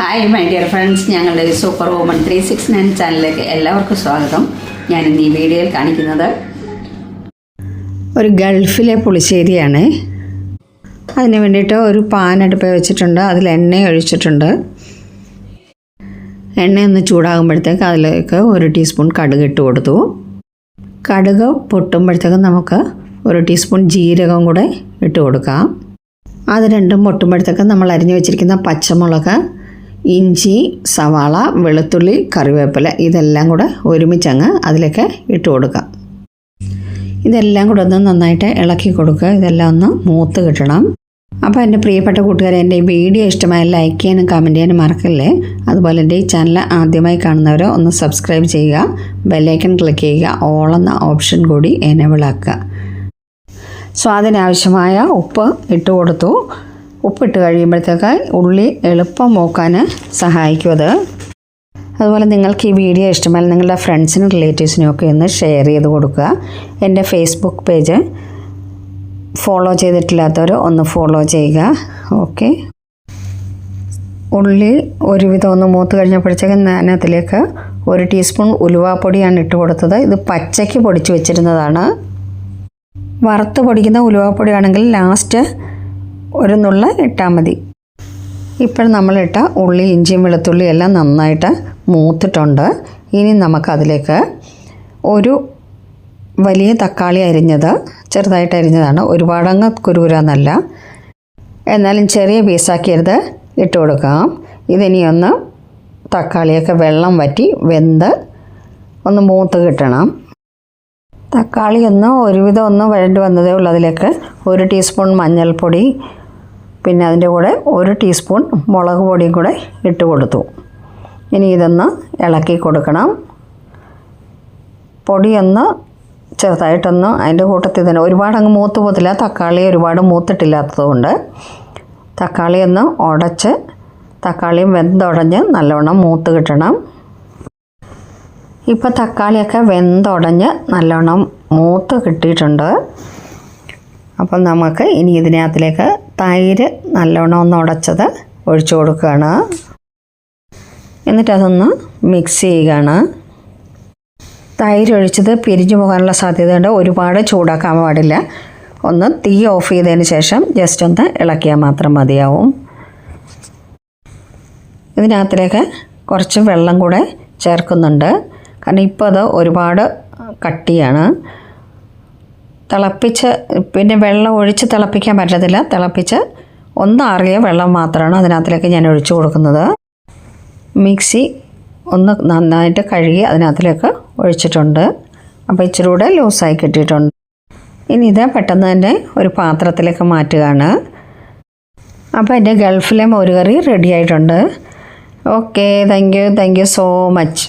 Hi my dear friends, ഞങ്ങളുടെ super woman 369 ചാനലിലേക്ക് എല്ലാവർക്കും സ്വാഗതം. ഞാനിന്ന് ഈ വീഡിയോയിൽ കാണിക്കുന്നത് ഒരു ഗൾഫിലെ പുളിശ്ശേരിയാണ്. അതിന് വേണ്ടിയിട്ട് ഒരു പാൻ അടുപ്പിൽ വെച്ചിട്ടുണ്ട്. അതിൽ എണ്ണ ഒഴിച്ചിട്ടുണ്ട്. എണ്ണ ഒന്ന് ചൂടാകുമ്പോഴത്തേക്ക് അതിലേക്ക് 1 ടീസ്പൂൺ കടുക് ഇട്ട് കൊടുത്തു. കടുക് പൊട്ടുമ്പോഴത്തേക്കും നമുക്ക് 1 ടീസ്പൂൺ ജീരകം കൂടെ ഇട്ട് കൊടുക്കാം. അത് രണ്ടും പൊട്ടുമ്പോഴത്തേക്കും നമ്മൾ അരിഞ്ഞു വെച്ചിരിക്കുന്ന പച്ചമുളക്, ഇഞ്ചി, സവാള, വെളുത്തുള്ളി, കറിവേപ്പില ഇതെല്ലാം കൂടെ ഒരുമിച്ചങ്ങ് അതിലേക്ക് ഇട്ട് കൊടുക്കാം. ഇതെല്ലാം കൂടെ ഒന്ന് നന്നായിട്ട് ഇളക്കി കൊടുക്കുക. ഇതെല്ലാം ഒന്ന് മൂത്ത് കിട്ടണം. അപ്പോൾ എൻ്റെ പ്രിയപ്പെട്ട കൂട്ടുകാരെ, എൻ്റെ ഈ വീഡിയോ ഇഷ്ടമായ ലൈക്ക് ചെയ്യാനും കമൻറ്റ് ചെയ്യാനും മറക്കല്ലേ. അതുപോലെ എൻ്റെ ഈ ചാനൽ ആദ്യമായി കാണുന്നവർ ഒന്ന് സബ്സ്ക്രൈബ് ചെയ്യുക, ബെല്ലൈക്കൺ ക്ലിക്ക് ചെയ്യുക, ഓൾ എന്ന ഓപ്ഷൻ കൂടി എനേബിൾ ആക്കുക. സ്വാദിനാവശ്യമായ ഉപ്പ് ഇട്ട് കൊടുത്തു. ഉപ്പിട്ട് കഴിയുമ്പോഴത്തേക്ക് ഉള്ളി എളുപ്പം മൂക്കാൻ സഹായിക്കും അത്. അതുപോലെ നിങ്ങൾക്ക് ഈ വീഡിയോ ഇഷ്ടമായാൽ നിങ്ങളുടെ ഫ്രണ്ട്സിനും റിലേറ്റീവ്സിനും ഒക്കെ ഒന്ന് ഷെയർ ചെയ്ത് കൊടുക്കുക. എൻ്റെ ഫേസ്ബുക്ക് പേജ് ഫോളോ ചെയ്തിട്ടില്ലാത്തവർ ഒന്ന് ഫോളോ ചെയ്യുക. ഓക്കെ, ഉള്ളി ഒരുവിധം ഒന്ന് മൂത്ത് കഴിഞ്ഞപ്പോഴത്തേക്കും ഞാൻ അതിലേക്ക് 1 ടീസ്പൂൺ ഉലുവാപ്പൊടിയാണ് ഇട്ട് കൊടുത്തത്. ഇത് പച്ചയ്ക്ക് പൊടിച്ച് വെച്ചിരുന്നതാണ്. വറുത്ത് പൊടിക്കുന്ന ഉലുവാപ്പൊടിയാണെങ്കിൽ ലാസ്റ്റ് ഒരു നുള്ള ഇട്ടാൽ മതി. ഇപ്പോൾ നമ്മളിട്ട ഉള്ളി, ഇഞ്ചിയും വെളുത്തുള്ളി എല്ലാം നന്നായിട്ട് മൂത്തിട്ടുണ്ട്. ഇനി നമുക്കതിലേക്ക് ഒരു വലിയ തക്കാളി അരിഞ്ഞത്, ചെറുതായിട്ട് അരിഞ്ഞതാണ്, ഒരുപാടങ്ങ് കുരുകുരാന്നല്ല, എന്നാലും ചെറിയ പീസാക്കിയത് ഇട്ട് കൊടുക്കാം. ഇതിനിയൊന്ന് തക്കാളിയൊക്കെ വെള്ളം വറ്റി വെന്ത് ഒന്ന് മൂത്ത് കിട്ടണം. തക്കാളി ഒരുവിധം വഴണ്ട് വന്നതേ ഉള്ളൂ. അതിലേക്ക് 1 ടീസ്പൂൺ മഞ്ഞൾപ്പൊടി, പിന്നെ അതിൻ്റെ കൂടെ 1 ടീസ്പൂൺ മുളക് പൊടിയും കൂടെ ഇട്ട് കൊടുത്തു. ഇനി ഇതൊന്ന് ഇളക്കി കൊടുക്കണം. പൊടിയൊന്ന് ചെറുതായിട്ടൊന്ന് അതിൻ്റെ കൂട്ടത്തിൽ തന്നെ, ഒരുപാട് അങ്ങ് മൂത്ത് പോകത്തില്ല. തക്കാളി ഒരുപാട് മൂത്തിട്ടില്ലാത്തതുകൊണ്ട് തക്കാളി ഒന്ന് ഉടച്ച്, തക്കാളിയും വെന്തുടഞ്ഞ് നല്ലവണ്ണം മൂത്ത് കിട്ടണം. ഇപ്പോൾ തക്കാളിയൊക്കെ വെന്തുടഞ്ഞ് നല്ലോണം മൂത്ത് കിട്ടിയിട്ടുണ്ട്. അപ്പം നമുക്ക് ഇനി ഇതിനകത്തിലേക്ക് തൈര് നല്ലോണം ഒന്ന് ഉടച്ചത് ഒഴിച്ചു കൊടുക്കുകയാണ്. എന്നിട്ടതൊന്ന് മിക്സ് ചെയ്യുകയാണ്. തൈര് ഒഴിച്ചത് പിരിഞ്ഞു പോകാനുള്ള സാധ്യതയുണ്ട്. ഒരുപാട് ചൂടാക്കാൻ പാടില്ല. ഒന്ന് തീ ഓഫ് ചെയ്തതിന് ശേഷം ജസ്റ്റ് ഒന്ന് ഇളക്കിയാൽ മാത്രം മതിയാവും. ഇതിനകത്തിലേക്ക് കുറച്ച് വെള്ളം കൂടെ ചേർക്കുന്നുണ്ട്. കാരണം ഇപ്പോൾ അത് ഒരുപാട് കട്ടിയാണ്. തിളപ്പിച്ച്, പിന്നെ വെള്ളം ഒഴിച്ച് തിളപ്പിക്കാൻ പറ്റത്തില്ല. തിളപ്പിച്ച് ഒന്നാറിയ വെള്ളം മാത്രമാണ് അതിനകത്തിലേക്ക് ഞാൻ ഒഴിച്ചു കൊടുക്കുന്നത്. മിക്സി ഒന്ന് നന്നായിട്ട് കഴുകി അതിനകത്തിലേക്ക് ഒഴിച്ചിട്ടുണ്ട്. അപ്പോൾ ഇച്ചിരി കൂടെ ലൂസായി കിട്ടിയിട്ടുണ്ട്. ഇനി ഇത് പെട്ടെന്ന് തന്നെ ഒരു പാത്രത്തിലേക്ക് മാറ്റുകയാണ്. അപ്പോൾ എൻ്റെ ഗൾഫിലെ മോരുകറി റെഡി ആയിട്ടുണ്ട്. Okay, thank you so much.